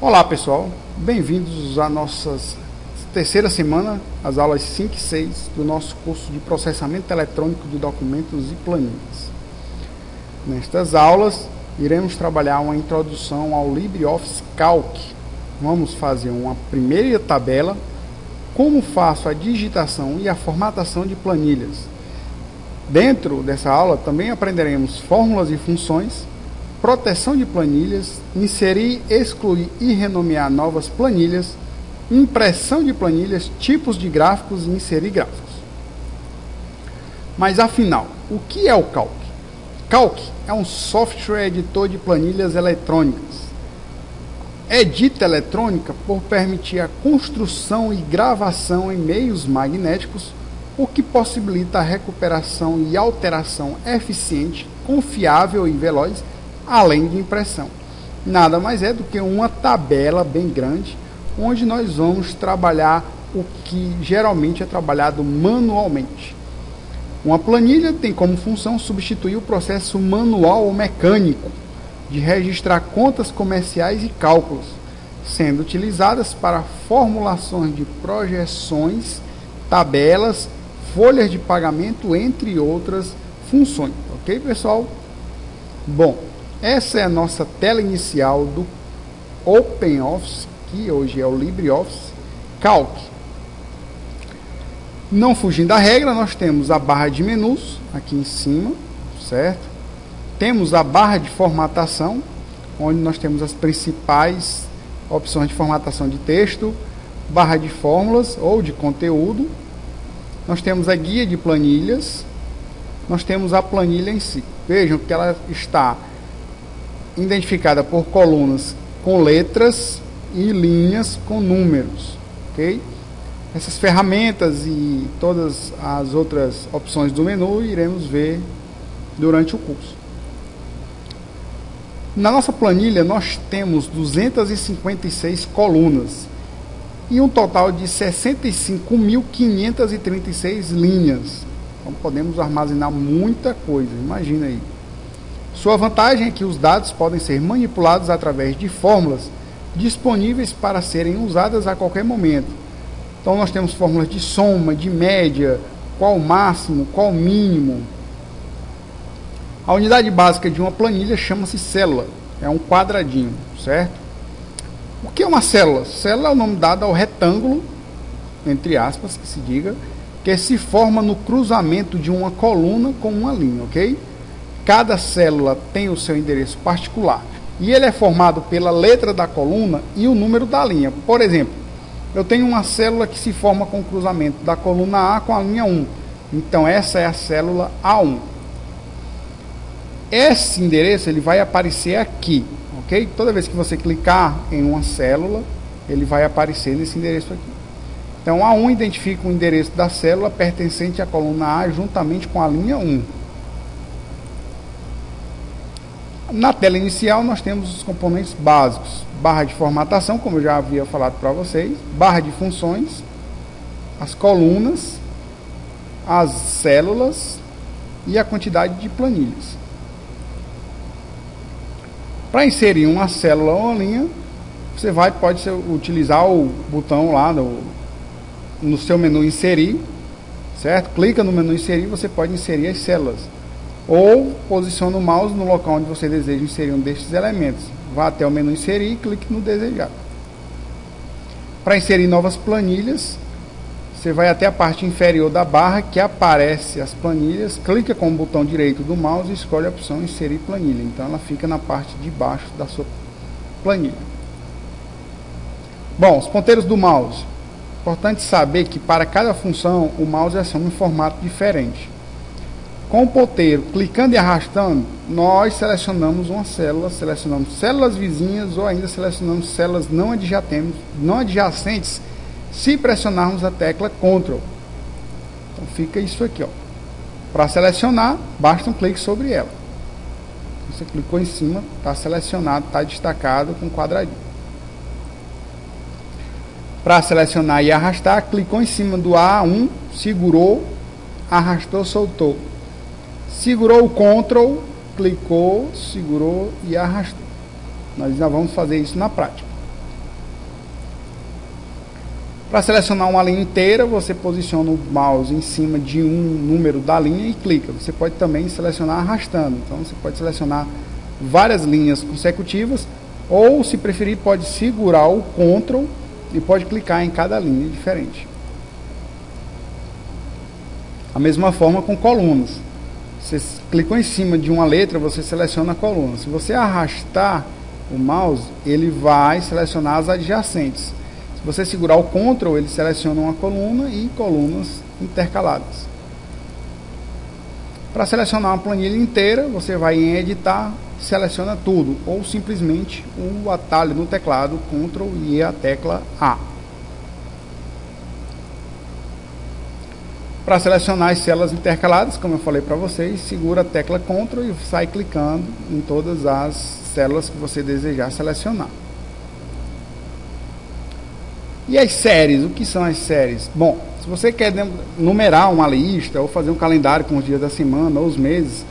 Olá pessoal, bem-vindos à nossa terceira semana, as aulas 5 e 6 do nosso curso de processamento eletrônico de documentos e planilhas. Nestas aulas, iremos trabalhar uma introdução ao LibreOffice Calc. Vamos fazer uma primeira tabela, como faço a digitação e a formatação de planilhas. Dentro dessa aula também aprenderemos fórmulas e funções, proteção de planilhas, inserir, excluir e renomear novas planilhas, impressão de planilhas, tipos de gráficos e inserir gráficos. Mas afinal, o que é o Calc? Calc é um software editor de planilhas eletrônicas. É dita eletrônica por permitir a construção e gravação em meios magnéticos, o que possibilita a recuperação e alteração eficiente, confiável e veloz, além de impressão. Nada mais é do que uma tabela bem grande, onde nós vamos trabalhar o que geralmente é trabalhado manualmente. Uma planilha tem como função substituir o processo manual ou mecânico de registrar contas comerciais e cálculos, sendo utilizadas para formulações de projeções, tabelas, folhas de pagamento, entre outras funções. Ok, pessoal? Bom, essa é a nossa tela inicial do OpenOffice, que hoje é o LibreOffice Calc. Não fugindo da regra, nós temos a barra de menus aqui em cima, certo? Temos a barra de formatação, onde nós temos as principais opções de formatação de texto, barra de fórmulas ou de conteúdo. Nós temos a guia de planilhas, nós temos a planilha em si. Vejam que ela está identificada por colunas com letras e linhas com números, ok? Essas ferramentas e todas as outras opções do menu iremos ver durante o curso. Na nossa planilha nós temos 256 colunas e um total de 65.536 linhas. Então podemos armazenar muita coisa, imagina aí. Sua vantagem é que os dados podem ser manipulados através de fórmulas disponíveis para serem usadas a qualquer momento. Então nós temos fórmulas de soma, de média, qual o máximo, qual o mínimo. A unidade básica de uma planilha chama-se célula, é um quadradinho, certo? O que é uma célula? Célula é o nome dado ao retângulo, entre aspas, que se diga, que se forma no cruzamento de uma coluna com uma linha, ok? Cada célula tem o seu endereço particular e ele é formado pela letra da coluna e o número da linha. Por exemplo, eu tenho uma célula que se forma com o cruzamento da coluna A com a linha 1. Então essa é a célula A1. Esse endereço ele vai aparecer aqui, ok? Toda vez que você clicar em uma célula, ele vai aparecer nesse endereço aqui. Então A1 identifica o endereço da célula pertencente à coluna A juntamente com a linha 1. Na tela inicial nós temos os componentes básicos, barra de formatação, como eu já havia falado para vocês, barra de funções, as colunas, as células e a quantidade de planilhas. Para inserir uma célula ou uma linha, você pode utilizar o botão lá no seu menu inserir, certo? Clica no menu inserir, você pode inserir as células. Ou posiciona o mouse no local onde você deseja inserir um destes elementos. Vá até o menu inserir e clique no desejado. Para inserir novas planilhas, você vai até a parte inferior da barra que aparece as planilhas, clica com o botão direito do mouse e escolhe a opção inserir planilha. Então ela fica na parte de baixo da sua planilha. Bom, os ponteiros do mouse. Importante saber que para cada função o mouse assume um formato diferente. Com o ponteiro clicando e arrastando, nós selecionamos uma célula, selecionamos células vizinhas ou ainda selecionamos células não adjacentes se pressionarmos a tecla Ctrl. Então fica isso aqui, ó. Para selecionar, basta um clique sobre ela. Você clicou em cima, está selecionado, está destacado com um quadradinho. Para selecionar e arrastar, clicou em cima do A1, segurou, arrastou, soltou. Segurou o Ctrl, clicou, segurou e arrastou. Nós já vamos fazer isso na prática. Para selecionar uma linha inteira, você posiciona o mouse em cima de um número da linha e clica. Você pode também selecionar arrastando. Então você pode selecionar várias linhas consecutivas, ou se preferir pode segurar o Ctrl e pode clicar em cada linha diferente. A mesma forma com colunas. Você clicou em cima de uma letra, você seleciona a coluna. Se você arrastar o mouse, ele vai selecionar as adjacentes. Se você segurar o Ctrl, ele seleciona uma coluna e colunas intercaladas. Para selecionar uma planilha inteira, você vai em editar, seleciona tudo, ou simplesmente o atalho no teclado, Ctrl e a tecla A. Para selecionar as células intercaladas, como eu falei para vocês, segura a tecla Ctrl e sai clicando em todas as células que você desejar selecionar. E as séries, o que são as séries? Bom, se você quer numerar uma lista ou fazer um calendário com os dias da semana ou os meses,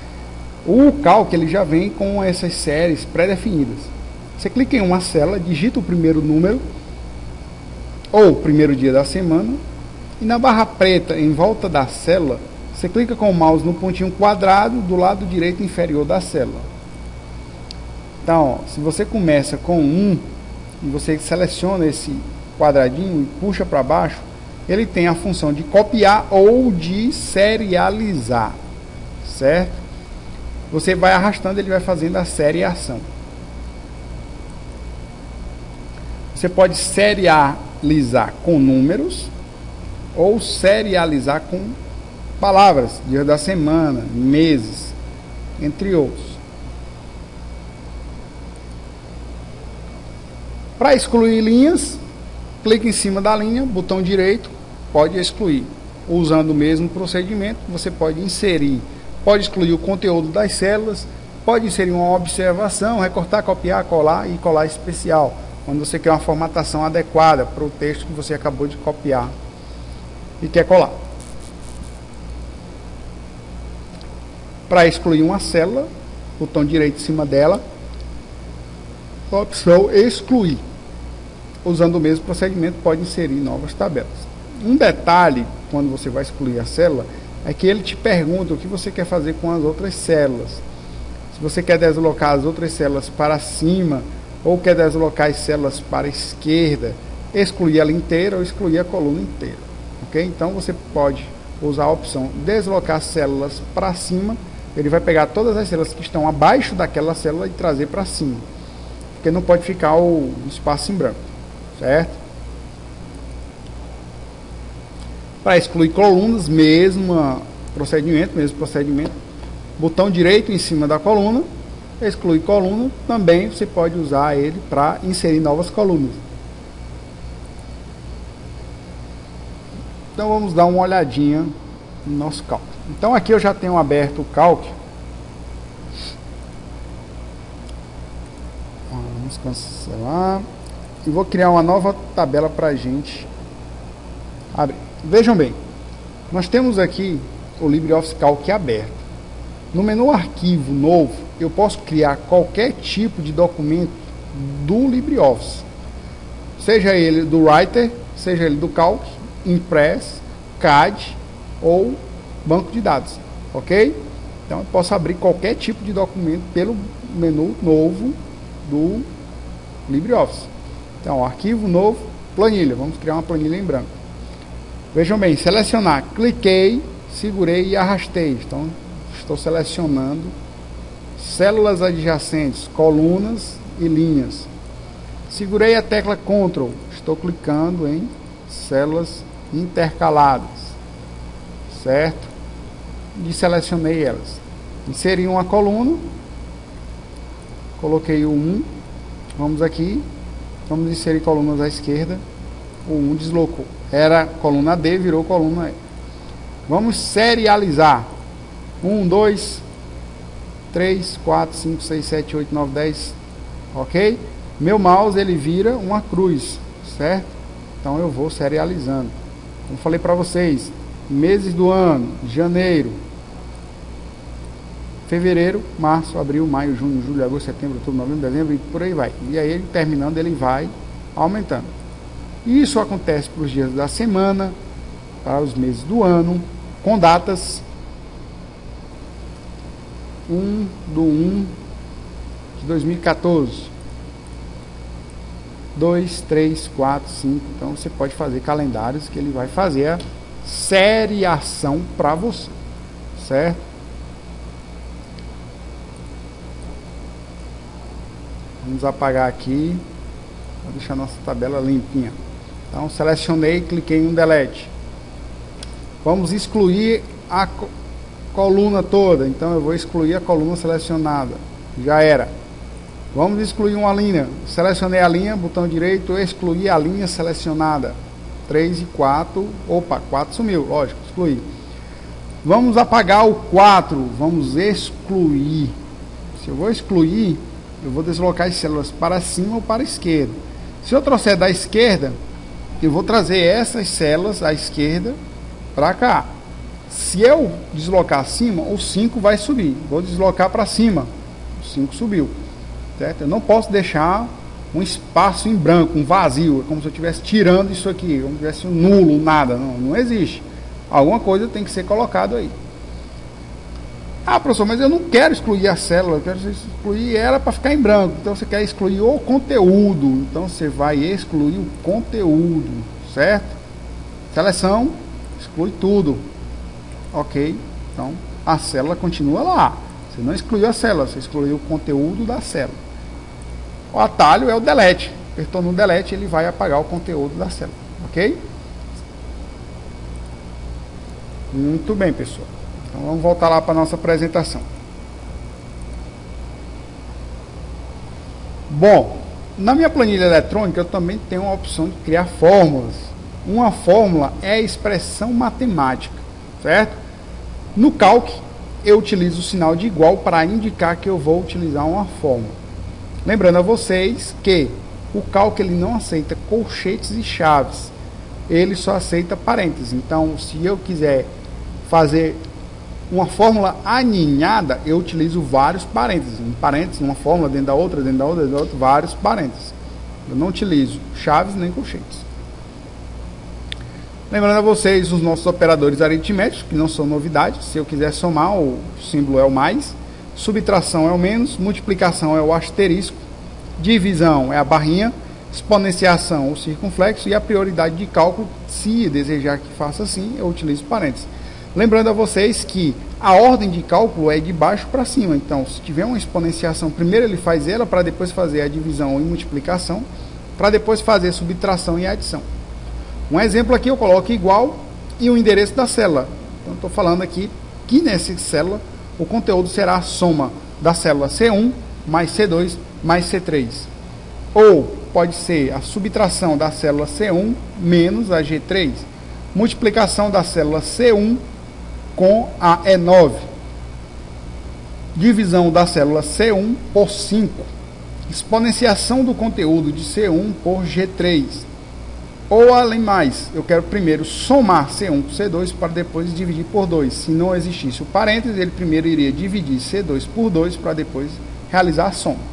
o Calc ele já vem com essas séries pré-definidas. Você clica em uma célula, digita o primeiro número ou o primeiro dia da semana e na barra preta em volta da célula, você clica com o mouse no pontinho quadrado do lado direito inferior da célula. Então, ó, se você começa com 1 e você seleciona esse quadradinho e puxa para baixo, ele tem a função de copiar ou de serializar, certo? Você vai arrastando, ele vai fazendo a seriação. Você pode serializar com números ou serializar com palavras, dias da semana, meses, entre outros. Para excluir linhas, clique em cima da linha, botão direito, pode excluir. Usando o mesmo procedimento, você pode inserir, pode excluir o conteúdo das células, pode inserir uma observação, recortar, copiar, colar e colar especial, quando você quer uma formatação adequada para o texto que você acabou de copiar e quer colar. Para excluir uma célula, botão direito em cima dela, opção excluir. Usando o mesmo procedimento, pode inserir novas tabelas. Um detalhe, quando você vai excluir a célula, é que ele te pergunta o que você quer fazer com as outras células. Se você quer deslocar as outras células para cima, ou quer deslocar as células para a esquerda, excluir ela inteira ou excluir a coluna inteira. Okay? Então você pode usar a opção deslocar células para cima, ele vai pegar todas as células que estão abaixo daquela célula e trazer para cima, porque não pode ficar o espaço em branco. Certo? Para excluir colunas, mesmo procedimento, botão direito em cima da coluna, excluir coluna, também você pode usar ele para inserir novas colunas. Então vamos dar uma olhadinha no nosso Calc. Então aqui eu já tenho aberto o Calc. Vamos cancelar. E vou criar uma nova tabela para a gente abrir. Vejam bem, nós temos aqui o LibreOffice Calc aberto. No menu Arquivo Novo, eu posso criar qualquer tipo de documento do LibreOffice, seja ele do Writer, seja ele do Calc, Impress, CAD ou banco de dados, ok? Então eu posso abrir qualquer tipo de documento pelo menu novo do LibreOffice. Então, arquivo novo, planilha. Vamos criar uma planilha em branco. Vejam bem, selecionar. Cliquei, segurei e arrastei. Então, estou selecionando células adjacentes, colunas e linhas. Segurei a tecla Ctrl. Estou clicando em células intercaladas. Certo? E selecionei elas. Inseri uma coluna. Coloquei o 1. Vamos aqui. Vamos inserir colunas à esquerda. O 1 deslocou. Era coluna D, virou coluna E. Vamos serializar. 1, 2, 3, 4, 5, 6, 7, 8, 9, 10. Ok? Meu mouse ele vira uma cruz. Certo? Então eu vou serializando. Como falei para vocês, meses do ano: janeiro, fevereiro, março, abril, maio, junho, julho, agosto, setembro, outubro, novembro, dezembro e por aí vai. E aí, terminando, ele vai aumentando. Isso acontece para os dias da semana, para os meses do ano, com datas 1/1/2014, 2, 3, 4, 5. Então você pode fazer calendários que ele vai fazer a seriação para você, certo? Vamos apagar aqui, vou deixar nossa tabela limpinha. Então selecionei, cliquei em delete. Vamos excluir a coluna toda, então eu vou excluir a coluna selecionada, já era. Vamos excluir uma linha, selecionei a linha, botão direito, excluir a linha selecionada, 3 e 4, opa, 4 sumiu, lógico, excluir. Vamos apagar o 4, vamos excluir. Se eu vou excluir, eu vou deslocar as células para cima ou para a esquerda. Se eu trouxer da esquerda, eu vou trazer essas células à esquerda para cá. Se eu deslocar acima, o 5 vai subir. Vou deslocar para cima, o 5 subiu. Certo? Eu não posso deixar um espaço em branco, um vazio, é como se eu estivesse tirando isso aqui, como se tivesse um nulo, nada. Não existe. Alguma coisa tem que ser colocado aí. Ah, professor, mas eu não quero excluir a célula, eu quero excluir ela para ficar em branco. Então você quer excluir o conteúdo. Então você vai excluir o conteúdo, certo? Seleção, exclui tudo. Ok, então a célula continua lá. Você não excluiu a célula, você excluiu o conteúdo da célula. O atalho é o delete. Apertou no delete, ele vai apagar o conteúdo da célula. Ok? Muito bem, pessoal. Então vamos voltar lá para a nossa apresentação. Bom, na minha planilha eletrônica eu também tenho a opção de criar fórmulas. Uma fórmula é a expressão matemática, certo? No Calc, eu utilizo o sinal de igual para indicar que eu vou utilizar uma fórmula. Lembrando a vocês que o Calc ele não aceita colchetes e chaves, ele só aceita parênteses. Então, se eu quiser fazer uma fórmula aninhada, eu utilizo vários parênteses. Um parênteses, uma fórmula dentro da outra, dentro da outra, dentro da outra, vários parênteses. Eu não utilizo chaves nem colchetes. Lembrando a vocês os nossos operadores aritméticos, que não são novidade. Se eu quiser somar, o símbolo é o mais, subtração é o menos, multiplicação é o asterisco, divisão é a barrinha, exponenciação o circunflexo e a prioridade de cálculo, se desejar que faça assim, eu utilizo parênteses. Lembrando a vocês que a ordem de cálculo é de baixo para cima. Então, se tiver uma exponenciação, primeiro ele faz ela, para depois fazer a divisão e multiplicação, para depois fazer subtração e adição. Um exemplo aqui, eu coloco igual e o endereço da célula. Então, estou falando aqui que nessa célula, o conteúdo será a soma da célula C1 mais C2 mais C3. Ou pode ser a subtração da célula C1 menos a G3. Multiplicação da célula C1 com a E9. Divisão da célula C1 por 5. Exponenciação do conteúdo de C1 por G3. Ou além mais, eu quero primeiro somar C1 com C2 para depois dividir por 2. Se não existisse o parênteses, ele primeiro iria dividir C2 por 2 para depois realizar a soma.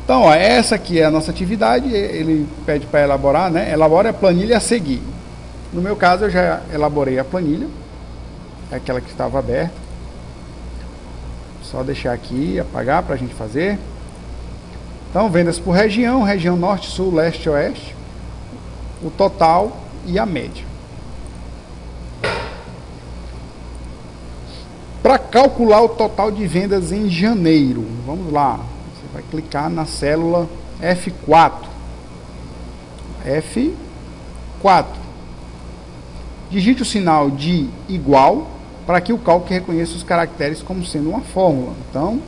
Então, ó, essa aqui é a nossa atividade, ele pede para elaborar, né? Elabore a planilha a seguir. No meu caso, eu já elaborei a planilha, é aquela que estava aberta. Só deixar aqui, apagar para a gente fazer. Então, vendas por região, região norte, sul, leste, oeste, o total e a média. Para calcular o total de vendas em janeiro, vamos lá. Você vai clicar na célula F4. F4. Digite o sinal de igual para que o Calc reconheça os caracteres como sendo uma fórmula. Então,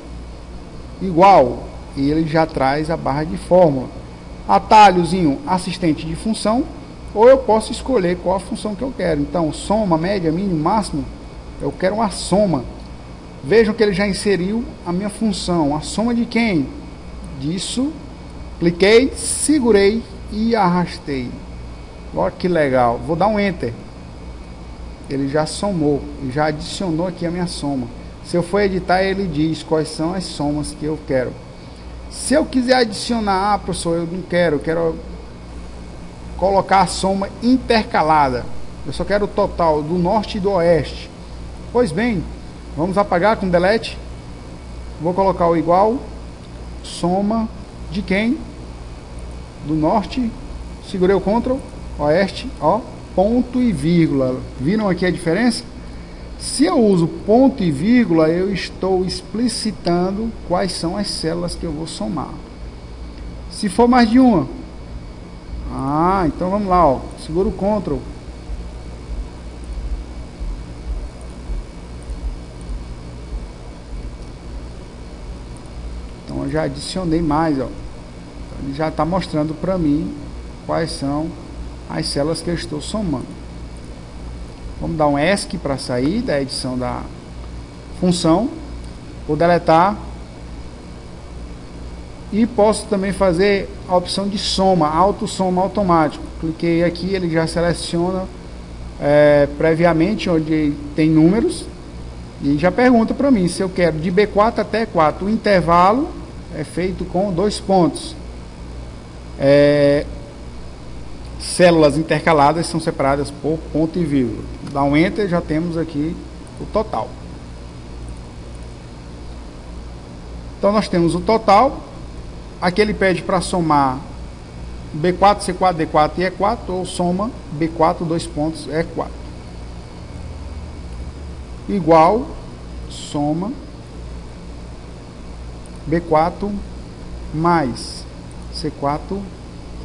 igual, e ele já traz a barra de fórmula. Atalhozinho, assistente de função, ou eu posso escolher qual a função que eu quero. Então, soma, média, mínimo, máximo, eu quero uma soma. Vejam que ele já inseriu a minha função. A soma de quem? Disso. Cliquei, segurei e arrastei. Olha que legal. Vou dar um Enter. Ele já somou, já adicionou aqui a minha soma. Se eu for editar, ele diz quais são as somas que eu quero. Se eu quiser adicionar, professor, eu não quero, eu quero colocar a soma intercalada. Eu só quero o total do norte e do oeste. Pois bem, vamos apagar com delete. Vou colocar o igual, soma de quem? Do norte, segurei o Ctrl, oeste, ó, ponto e vírgula. Viram aqui a diferença? Se eu uso ponto e vírgula, eu estou explicitando quais são as células que eu vou somar. Se for mais de uma, então vamos lá, ó, segura o Ctrl. Então eu já adicionei mais, ó. Então, ele já está mostrando para mim quais são as células que eu estou somando. Vamos dar um ESC para sair da edição da função. Vou deletar. E posso também fazer a opção de soma, auto-soma automático. Cliquei aqui, ele já seleciona previamente onde tem números. E já pergunta para mim se eu quero de B4 até E4. O intervalo é feito com 2 pontos. Células intercaladas são separadas por ponto e vírgula. Dá um Enter, já temos aqui o total. Então nós temos o total. Aqui ele pede para somar B4, C4, D4 e E4, ou soma B4, 2 pontos, E4. Igual, soma B4 mais C4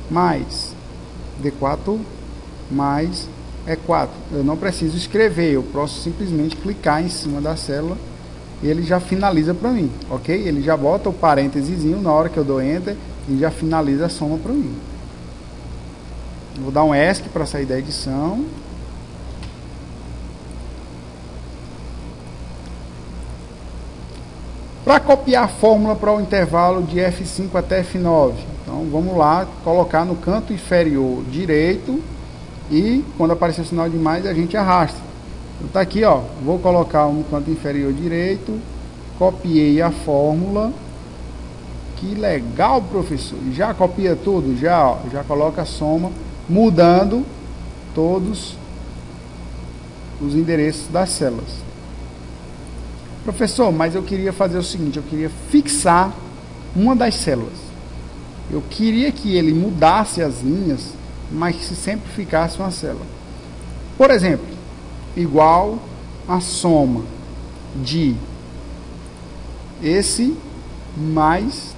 mais D4 mais E4. Eu não preciso escrever, eu posso simplesmente clicar em cima da célula e ele já finaliza para mim, ok? Ele já bota o parênteses na hora que eu dou Enter e já finaliza a soma para mim. Vou dar um ESC para sair da edição. Para copiar a fórmula para o intervalo de F5 até F9, então vamos lá, colocar no canto inferior direito e quando aparecer o sinal de mais a gente arrasta. Então tá aqui, ó, vou colocar no canto inferior direito, copiei a fórmula. Que legal, professor! Já copia tudo, já coloca a soma, mudando todos os endereços das células. Professor, mas eu queria fazer o seguinte, eu queria fixar uma das células. Eu queria que ele mudasse as linhas, mas que sempre ficasse uma célula. Por exemplo, igual a soma de esse mais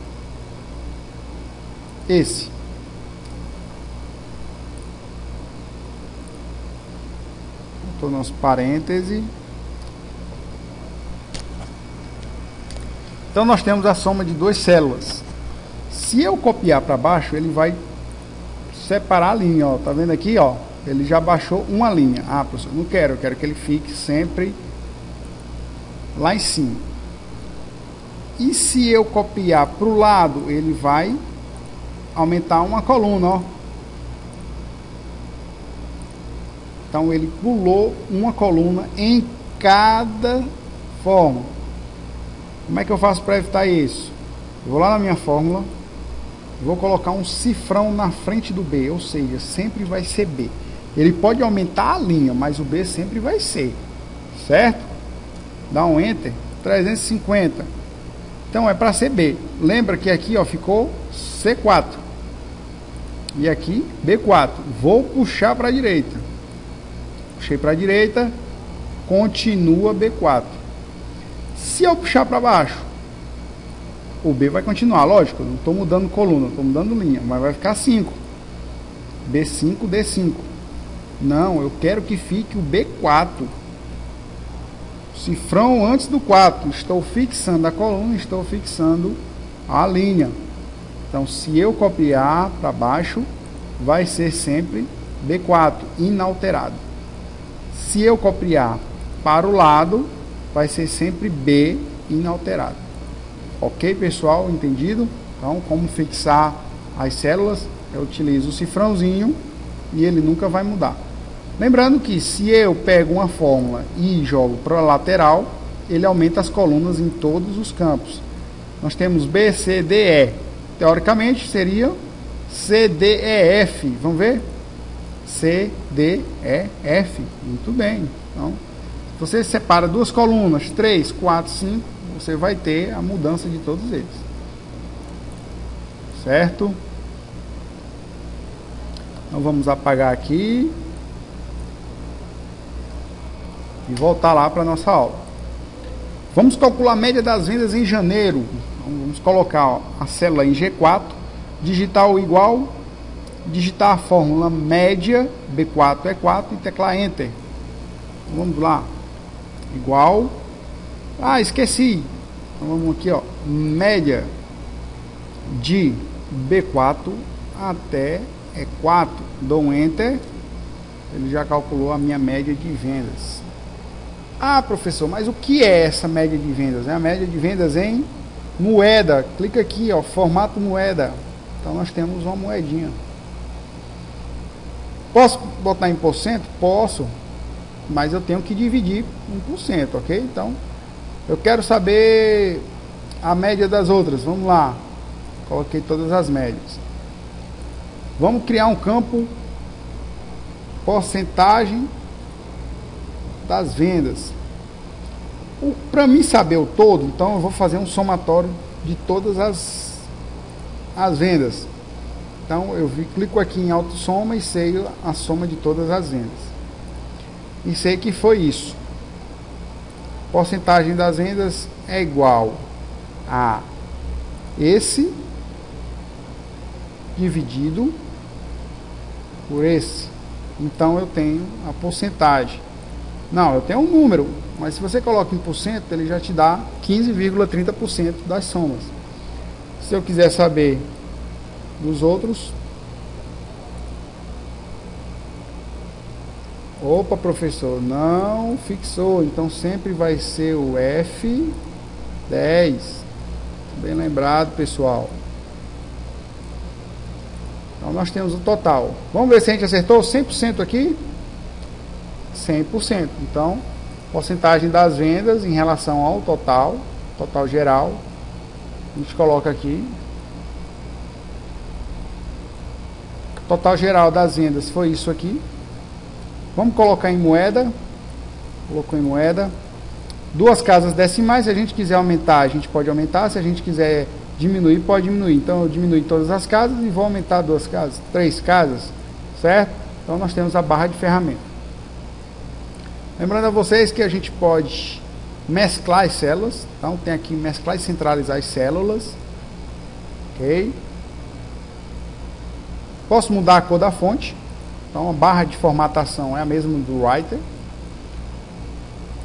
esse. Botou nosso parêntese. Então nós temos a soma de 2 células. Se eu copiar para baixo, ele vai separar a linha, ó. Tá vendo aqui, ó? Ele já baixou uma linha. Ah, professor, não quero, eu quero que ele fique sempre lá em cima. E se eu copiar para o lado, ele vai aumentar uma coluna, ó. Então ele pulou uma coluna em cada forma. Como é que eu faço para evitar isso? Eu vou lá na minha fórmula, vou colocar um cifrão na frente do B, ou seja, sempre vai ser B. Ele pode aumentar a linha, mas o B sempre vai ser, certo? Dá um Enter, 350. Então é para ser B. Lembra que aqui, ó, ficou C4. E aqui B4. Vou puxar para a direita. Puxei para a direita, continua B4. Se eu puxar para baixo, o B vai continuar, lógico, eu não estou mudando coluna, estou mudando linha, mas vai ficar 5. B5, D5. Não, eu quero que fique o B4. Cifrão antes do 4. Estou fixando a coluna, estou fixando a linha. Então, se eu copiar para baixo, vai ser sempre B4, inalterado. Se eu copiar para o lado, vai ser sempre B inalterado. Ok, pessoal? Entendido? Então, como fixar as células? Eu utilizo o cifrãozinho e ele nunca vai mudar. Lembrando que se eu pego uma fórmula e jogo para a lateral, ele aumenta as colunas em todos os campos. Nós temos B, C, D, E. Teoricamente seria C, D, E, F. Vamos ver? C, D, E, F. Muito bem. Então, se você separa duas colunas, 3, 4, 5, você vai ter a mudança de todos eles. Certo? Então vamos apagar aqui e voltar lá para a nossa aula. Vamos calcular a média das vendas em janeiro. Então, vamos colocar a célula em G4, digitar o igual, digitar a fórmula média, B4 é 4 e teclar Enter. Então, vamos lá. Igual. Ah, esqueci. Então vamos aqui, ó. Média de B4 até E4. Dou um Enter. Ele já calculou a minha média de vendas. Ah, professor, mas o que é essa média de vendas? É a média de vendas em moeda. Clica aqui, ó, formato moeda. Então nós temos uma moedinha. Posso botar em porcento? Posso, mas eu tenho que dividir 1%, ok? Então, eu quero saber a média das outras. Vamos lá. Coloquei todas as médias. Vamos criar um campo porcentagem das vendas. Para mim saber o todo, então eu vou fazer um somatório de todas as vendas. Então eu clico aqui em autossoma e sei a soma de todas as vendas. E sei que foi isso. Porcentagem das vendas é igual a esse dividido por esse. Então eu tenho a porcentagem. Não, eu tenho um número, mas se você coloca em porcento, ele já te dá 15,30% das somas. Se eu quiser saber dos outros... Opa, professor, não fixou, então sempre vai ser o F10. Bem lembrado, pessoal. Então nós temos o total. Vamos ver se a gente acertou 100% aqui. 100%. Então, porcentagem das vendas em relação ao total geral. A gente coloca aqui. Total geral das vendas foi isso aqui. Vamos colocar em moeda. Colocou em moeda. Duas casas decimais. Se a gente quiser aumentar, a gente pode aumentar. Se a gente quiser diminuir, pode diminuir. Então eu diminui todas as casas e vou aumentar duas casas, 3 casas, certo? Então nós temos a barra de ferramenta. Lembrando a vocês que a gente pode mesclar as células. Então tem aqui mesclar e centralizar as células. Ok? Posso mudar a cor da fonte. Então a barra de formatação é a mesma do Writer.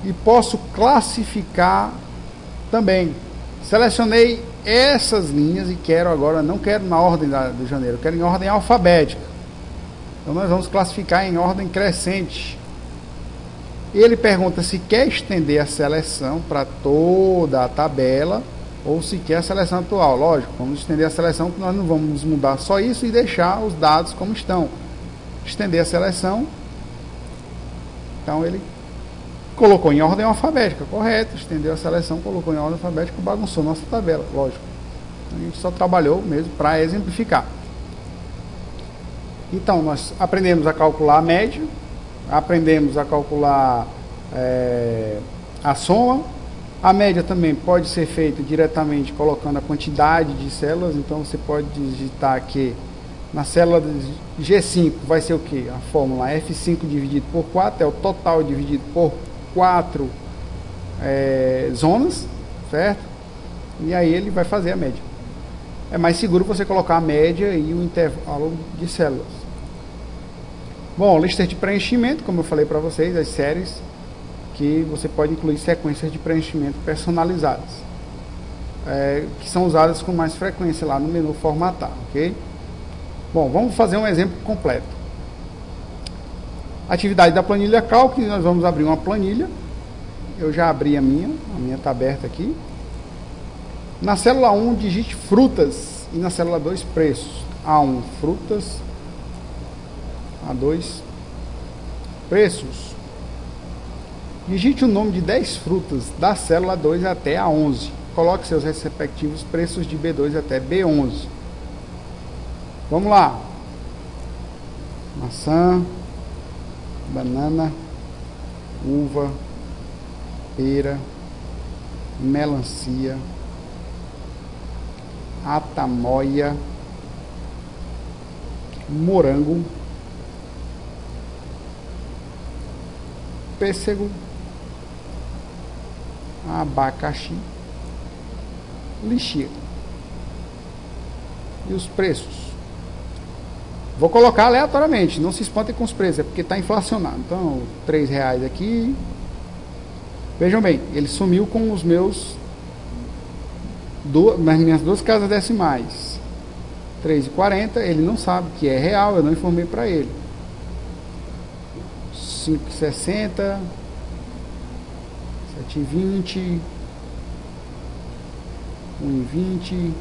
E posso classificar também. Selecionei essas linhas e quero agora, não quero na ordem do janeiro, quero em ordem alfabética. Então nós vamos classificar em ordem crescente. Ele pergunta se quer estender a seleção para toda a tabela ou se quer a seleção atual. Lógico, vamos estender a seleção, que nós não vamos mudar só isso e deixar os dados como estão. Estender a seleção. Então ele colocou em ordem alfabética, correto. Estendeu a seleção, colocou em ordem alfabética, bagunçou nossa tabela, lógico. A gente só trabalhou mesmo para exemplificar. Então nós aprendemos a calcular a média. Aprendemos a calcular a soma. A média também pode ser feita diretamente colocando a quantidade de células. Então você pode digitar aqui na célula G5 vai ser o que? A fórmula F5 dividido por 4 é o total dividido por 4 zonas, certo? E aí ele vai fazer a média. É mais seguro você colocar a média e o intervalo de células. Bom, lista de preenchimento, como eu falei para vocês, as séries que você pode incluir sequências de preenchimento personalizadas, que são usadas com mais frequência lá no menu formatar, ok? Bom, vamos fazer um exemplo completo. Atividade da planilha cálculo, nós vamos abrir uma planilha. Eu já abri a minha está aberta aqui. Na célula 1, digite frutas e na célula 2, preços. A1, frutas. A2, preços. Digite o nome de 10 frutas da célula 2 até a 11. coloque seus respectivos preços de B2 até B11. Vamos lá. Maçã, banana, uva, pera, melancia, atamoia, morango, pêssego, abacaxi, lixia. E os preços? Vou colocar aleatoriamente, não se espantem com os preços, é porque está inflacionado. Então, R$3 aqui. Vejam bem, ele sumiu com os meus minhas duas casas decimais. 3,40, ele não sabe que é real, eu não informei para ele. 5,60, 7,20, 1,20,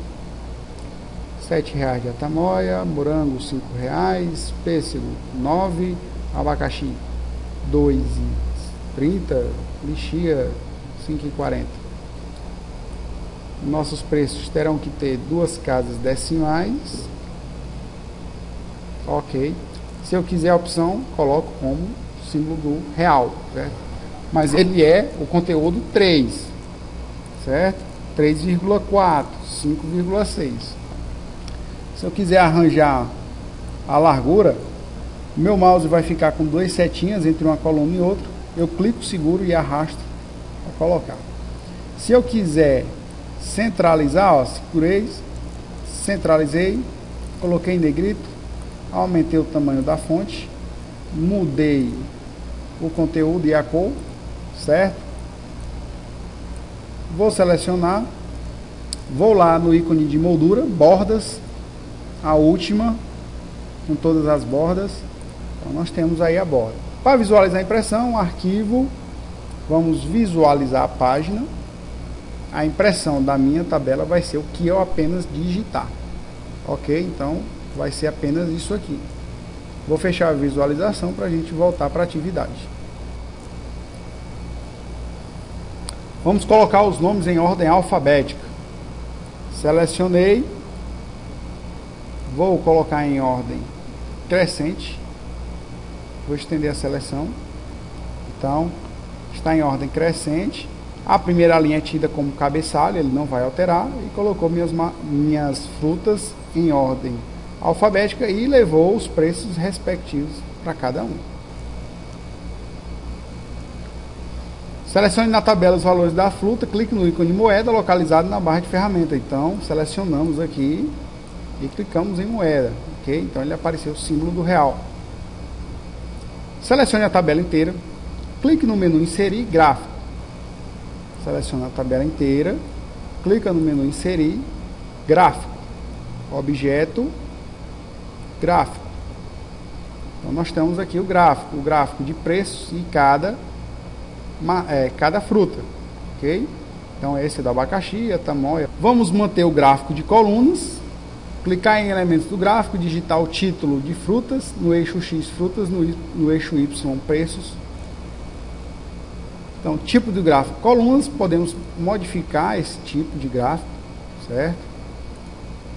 R$7 de atamoia, morango R$5, pêssego 9, abacaxi 2,30, lixia 5,40. Nossos preços terão que ter duas casas decimais. Ok. Se eu quiser a opção, coloco como símbolo do real, certo? Mas ele é o conteúdo 3, certo? 3,4, 5,6. Se eu quiser arranjar a largura, meu mouse vai ficar com duas setinhas entre uma coluna e outra. Eu clico, seguro e arrasto para colocar. Se eu quiser centralizar, ó, segurei, centralizei, coloquei em negrito, aumentei o tamanho da fonte, mudei o conteúdo e a cor, certo? Vou selecionar, vou lá no ícone de moldura, bordas, a última, com todas as bordas. Então nós temos aí a borda. Para visualizar a impressão, arquivo, vamos visualizar a página. A impressão da minha tabela vai ser o que eu apenas digitar. Ok? Então vai ser apenas isso aqui. Vou fechar a visualização para a gente voltar para a atividade. Vamos colocar os nomes em ordem alfabética. Selecionei. Vou colocar em ordem crescente. Vou estender a seleção. Então, está em ordem crescente. A primeira linha é tida como cabeçalho, ele não vai alterar. E colocou minhas frutas em ordem alfabética e levou os preços respectivos para cada um. Selecione na tabela os valores da fruta, clique no ícone moeda localizado na barra de ferramenta. Então, selecionamos aqui e clicamos em moeda. Ok? Então, ele apareceu o símbolo do real. Selecione a tabela inteira, clique no menu inserir gráfico. Seleciona a tabela inteira, clica no menu inserir gráfico, objeto, gráfico. Então nós temos aqui o gráfico de preços e cada fruta, ok? Então esse é do abacaxi, a tamoia. Vamos manter o gráfico de colunas, clicar em elementos do gráfico, digitar o título de frutas, no eixo X frutas, no eixo Y preços. Então, tipo de gráfico, colunas, podemos modificar esse tipo de gráfico, certo?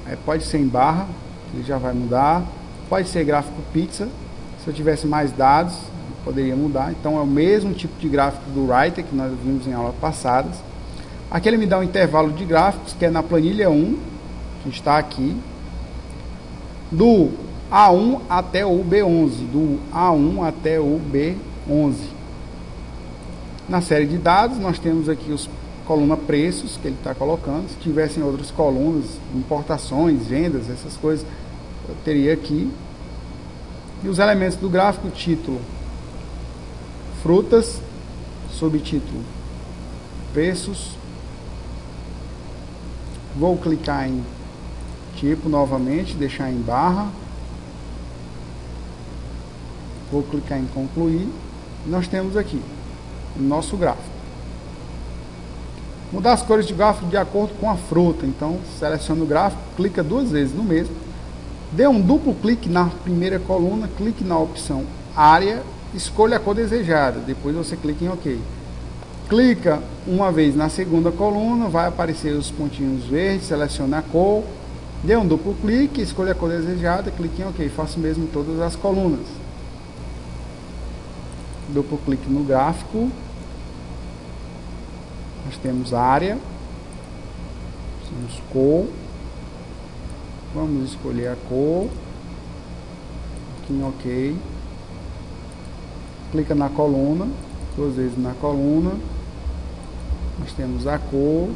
Aí pode ser em barra, ele já vai mudar. Pode ser gráfico pizza, se eu tivesse mais dados, poderia mudar. Então, é o mesmo tipo de gráfico do Writer, que nós vimos em aulas passadas. Aqui ele me dá um intervalo de gráficos, que é na planilha 1, que está aqui, do A1 até o B11, do A1 até o B11. Na série de dados, nós temos aqui os coluna preços que ele está colocando. Se tivessem outras colunas, importações, vendas, essas coisas, eu teria aqui. E os elementos do gráfico, título, frutas, subtítulo, preços. Vou clicar em tipo novamente, deixar em barra. Vou clicar em concluir. Nós temos aqui o nosso gráfico. Mudar as cores de gráfico de acordo com a fruta. Então, seleciona o gráfico, clica duas vezes no mesmo, dê um duplo clique na primeira coluna, clique na opção área, escolha a cor desejada, depois você clica em OK. Clica uma vez na segunda coluna, vai aparecer os pontinhos verdes, selecione a cor, dê um duplo clique, escolha a cor desejada, clique em OK, faça o mesmo em todas as colunas. Duplo clique no gráfico, nós temos área, temos cor, vamos escolher a cor, clique em OK, clica na coluna, 2 vezes na coluna, nós temos a cor,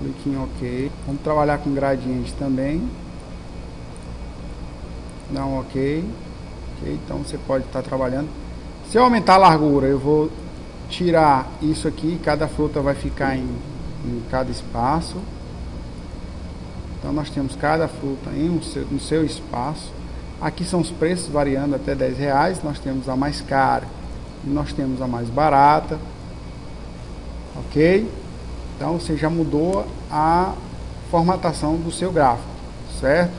clique em OK, vamos trabalhar com gradiente também, dá um OK, então você pode estar trabalhando. Se eu aumentar a largura, eu vou tirar isso aqui, cada fruta vai ficar em cada espaço, então nós temos cada fruta no seu espaço. Aqui são os preços variando até R$10, nós temos a mais cara e nós temos a mais barata, ok? Então você já mudou a formatação do seu gráfico, certo?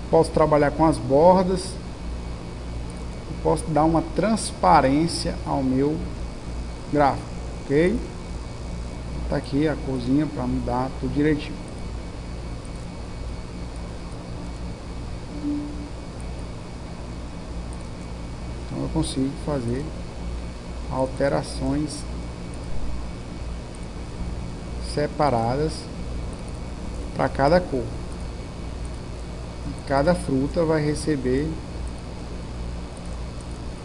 Posso trabalhar com as bordas, posso dar uma transparência ao meu gráfico, ok? Tá aqui a corzinha para mudar tudo direitinho. Então eu consigo fazer alterações separadas para cada cor. E cada fruta vai receber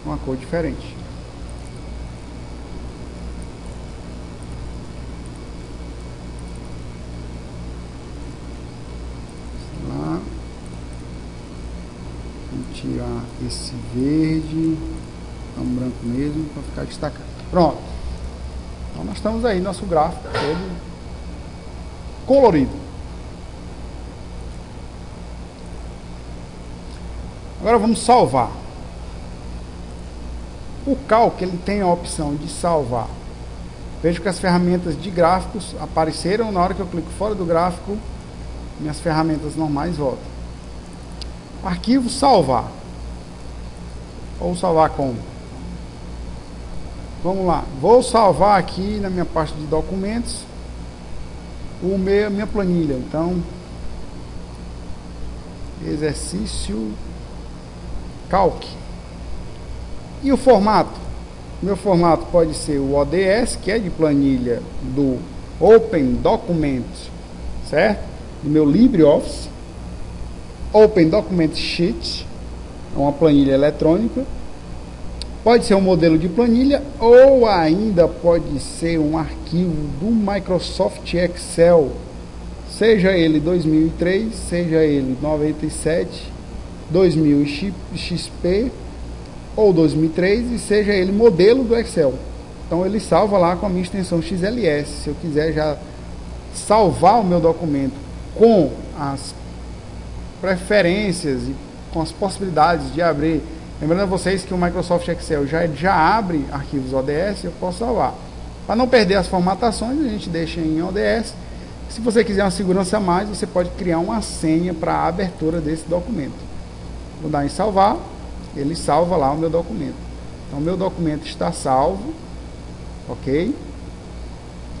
uma cor diferente. Lá, vou tirar esse verde, um branco mesmo, para ficar destacado. Pronto. Então nós estamos aí, nosso gráfico todo colorido. Agora vamos salvar. O Calc, ele tem a opção de salvar. Vejo que as ferramentas de gráficos apareceram. Na hora que eu clico fora do gráfico, minhas ferramentas normais voltam. Arquivo salvar. Ou salvar como? Vamos lá. Vou salvar aqui na minha pasta de documentos minha planilha. Então, exercício Calc. E o formato? Meu formato pode ser o ODS, que é de planilha do Open Document, certo? Do meu LibreOffice. Open Document Sheet, é uma planilha eletrônica. Pode ser um modelo de planilha ou ainda pode ser um arquivo do Microsoft Excel, seja ele 2003, seja ele 97, 2000 XP ou 2003 e seja ele modelo do Excel. Então ele salva lá com a minha extensão XLS. Se eu quiser já salvar o meu documento com as preferências e com as possibilidades de abrir, lembrando a vocês que o Microsoft Excel já abre arquivos ODS, eu posso salvar. Para não perder as formatações, a gente deixa em ODS. Se você quiser uma segurança a mais, você pode criar uma senha para a abertura desse documento. Vou dar em salvar, ele salva lá o meu documento. Então, o meu documento está salvo, ok?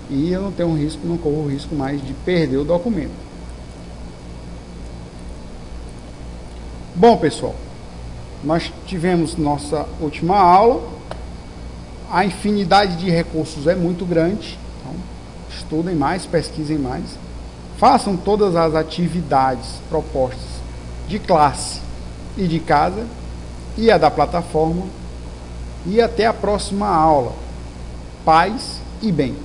E eu não tenho risco, não corro o risco mais de perder o documento. Bom, pessoal, nós tivemos nossa última aula. A infinidade de recursos é muito grande. Então, estudem mais, pesquisem mais. Façam todas as atividades propostas de classe e de casa e a da plataforma. E até a próxima aula. Paz e bem.